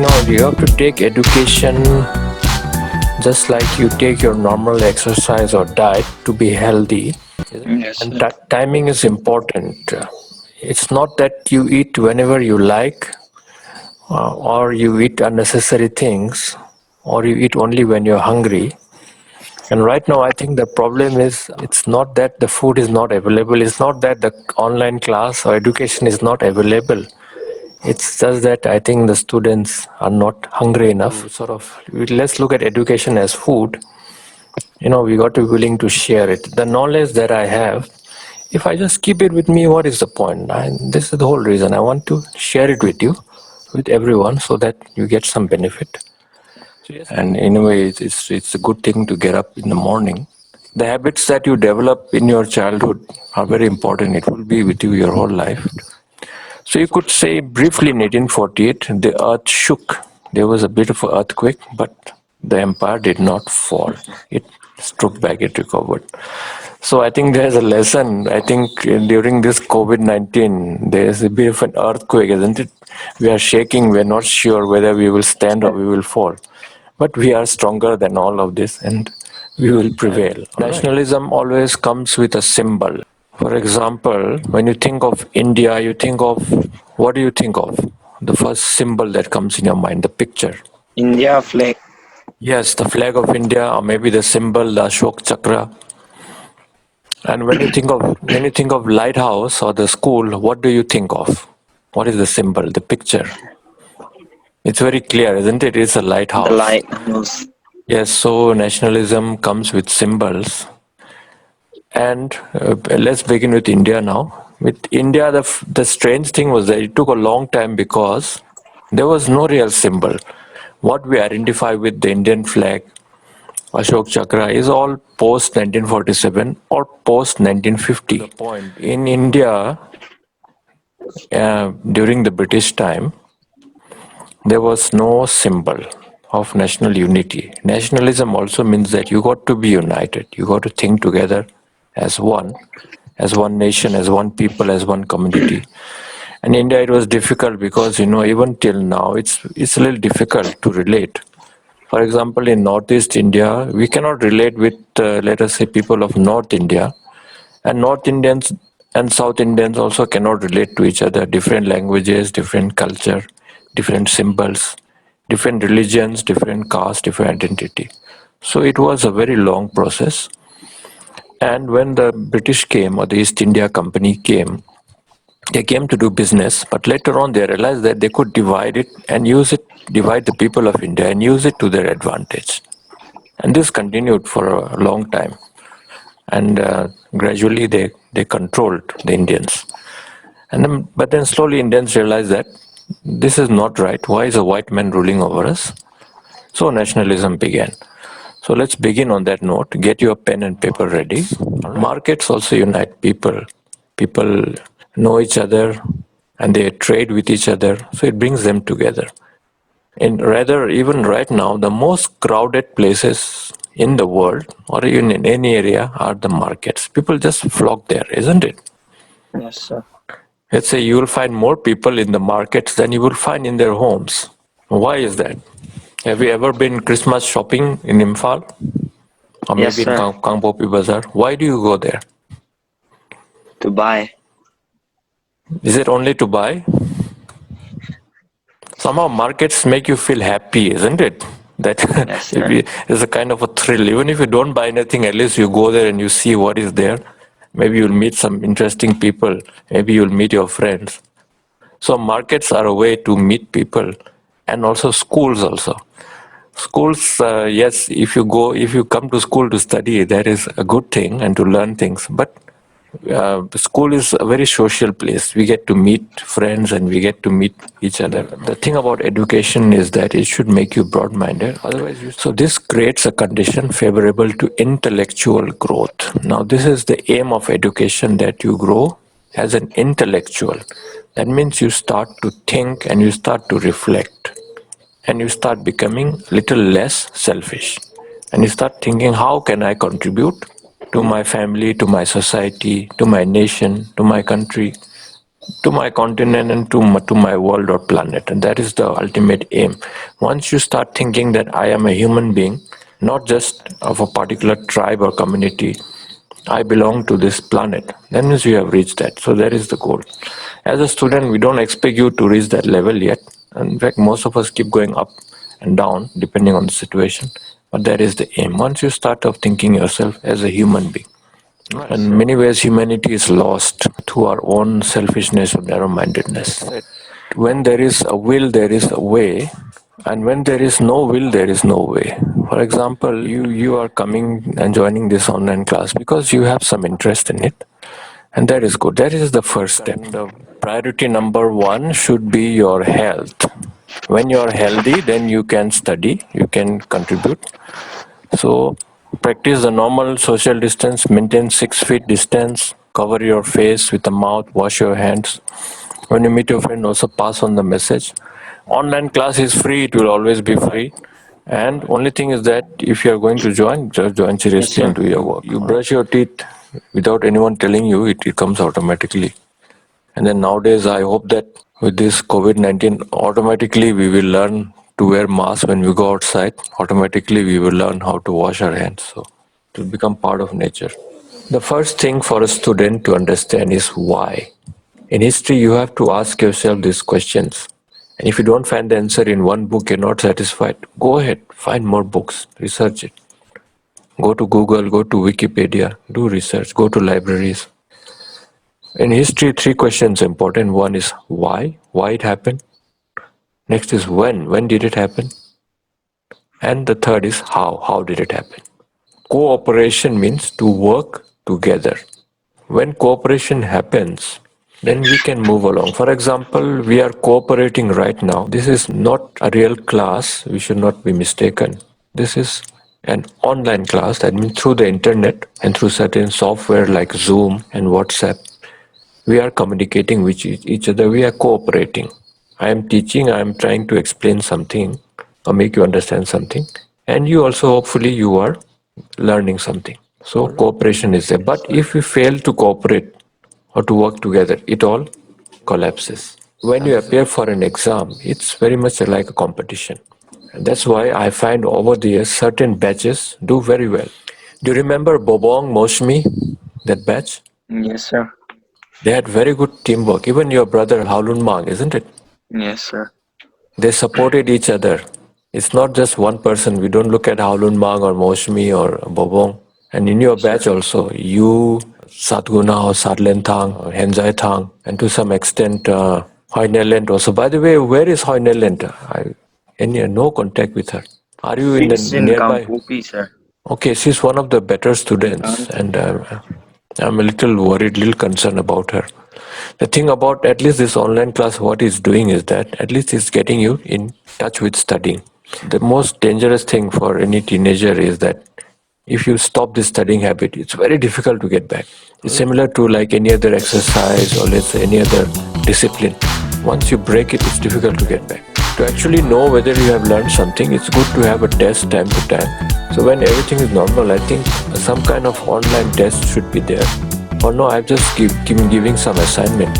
You have to take education just like you take your normal exercise or diet to be healthy. Yes, And sir. timing is important. It's not that you eat whenever you like, or you eat unnecessary things, or you eat only when you're hungry. And right now, I think the problem is it's not that the food is not available, it's not that the online class or education is not available. It's just that I think the students are not hungry enough. Let's look at education as food. We got to be willing to share it. The knowledge that I have, if I just keep it with me, what is the point? This is the whole reason. I want to share it with you, with everyone, so that you get some benefit. And in a way, it's a good thing to get up in the morning. The habits that you develop in your childhood are very important. It will be with you your whole life. So you could say briefly in 1848, the earth shook. There was a bit of an earthquake, but the empire did not fall. It struck back, it recovered. So I think there's a lesson. I think during this COVID-19, there's a bit of an earthquake, isn't it? We are shaking. We're not sure whether we will stand or we will fall. But we are stronger than all of this and we will prevail. Nationalism always comes with a symbol. For example, when you think of India, you think of, what do you think of? The first symbol that comes in your mind, the picture. India flag. Yes, the flag of India, or maybe the symbol, the Ashok Chakra. And when you think of lighthouse or the school, what do you think of? What is the symbol, the picture? It's very clear, isn't it? It's a The lighthouse. lighthouse. Yes, so nationalism comes with symbols. And let's begin with India now. With India, the strange thing was that it took a long time because there was no real symbol. What we identify with the Indian flag, Ashok Chakra, is all post 1947 or post 1950. In India, during the British time, there was no symbol of national unity. Nationalism also means that you got to be united. You got to think together as one nation, as one people, as one community. And India, it was difficult because even till now, it's a little difficult to relate. For example, in Northeast India, we cannot relate with, let us say, people of North India, and North Indians and South Indians also cannot relate to each other. Different languages, different culture, different symbols, different religions, different caste, different identity. So it was a very long process. And when the British came, or the East India Company came, they came to do business, but later on they realized that they could divide the people of India and use it to their advantage. And this continued for a long time. And gradually they controlled the Indians. But then slowly Indians realized that this is not right. Why is a white man ruling over us? So nationalism began. So let's begin on that note. Get your pen and paper ready. Markets also unite people. People know each other and they trade with each other. So it brings them together. And rather, even right now, the most crowded places in the world or even in any area are the markets. People just flock there, isn't it? Yes, sir. Let's say you will find more people in the markets than you will find in their homes. Why is that? Have you ever been Christmas shopping in Imphal or Yes, maybe in sir. Kangpopi Bazaar? Why do you go there? To buy. Is it only to buy? Somehow markets make you feel happy, isn't it? That Yes, sir. is a kind of a thrill. Even if you don't buy anything, at least you go there and you see what is there. Maybe you'll meet some interesting people. Maybe you'll meet your friends. So markets are a way to meet people, and also schools also. Schools, yes, if you come to school to study, that is a good thing and to learn things. But school is a very social place. We get to meet friends and we get to meet each other. The thing about education is that it should make you broad-minded. So this creates a condition favorable to intellectual growth. Now, this is the aim of education, that you grow as an intellectual. That means you start to think and you start to reflect and you start becoming a little less selfish and you start thinking, how can I contribute to my family, to my society, to my nation, to my country? to my continent and to my world or planet. And that is the ultimate aim. Once you start thinking that I am a human being, not just of a particular tribe or community, I belong to this planet, that means you have reached that. So that is the goal. As a student, we don't expect you to reach that level yet. In fact, most of us keep going up and down depending on the situation. But that is the aim. Once you start off thinking yourself as a human being, in many ways, humanity is lost to our own selfishness or narrow mindedness. When there is a will, there is a way, and when there is no will, there is no way. For example, you are coming and joining this online class because you have some interest in it, and that is good. That is the first step. The priority number one should be your health. When you are healthy, then you can study, you can contribute. So practice the normal social distance, maintain 6 feet distance, cover your face with the mouth, wash your hands. When you meet your friend, also pass on the message. Online class is free, it will always be free. And only thing is that if you are going to join, just join Yes, seriously sir. and do your work. You brush your teeth without anyone telling you, it comes automatically. And then nowadays, I hope that with this COVID-19, automatically we will learn to wear masks when we go outside. Automatically, we will learn how to wash our hands. So it will become part of nature. The first thing for a student to understand is why. In history, you have to ask yourself these questions. And if you don't find the answer in one book, you're not satisfied, go ahead, find more books, research it. Go to Google, go to Wikipedia, do research, go to libraries. In history, three questions are important. One is why it happened. Next is when did it happen? And the third is how did it happen? Cooperation means to work together. When cooperation happens, then we can move along. For example, we are cooperating right now. This is not a real class. We should not be mistaken. This is an online class, that means through the internet and through certain software like Zoom and WhatsApp. We are communicating with each other. We are cooperating. I am teaching. I am trying to explain something or make you understand something. And you also, hopefully, you are learning something. So cooperation is there. But if we fail to cooperate or to work together, it all collapses. When you appear for an exam, it's very much like a competition. And that's why I find over the years certain batches do very well. Do you remember Bobong Moshmi, that batch? Yes, sir. They had very good teamwork. Even your brother Haulun Mang, isn't it? Yes, sir. They supported each other. It's not just one person. We don't look at Haulun Mang or Moshmi or Bobong. And in your Yes, sir. batch also, you, Satguna or Satlen Thang, or Henzai Thang, and to some extent Hoi Nelent also. By the way, where is Hoi Nelent? No contact with her. Are you in the She's in nearby? Kampupi, sir. Okay, she's one of the better students, Um, and I'm a little worried, little concerned about her. The thing about at least this online class, what it's doing is that at least it's getting you in touch with studying. The most dangerous thing for any teenager is that if you stop this studying habit, it's very difficult to get back. It's similar to like any other exercise or let's say any other discipline. Once you break it, it's difficult to get back. To actually know whether you have learned something, it's good to have a test time to time. So when everything is normal, I think some kind of online test should be there. Or no, I've just giving some assignment.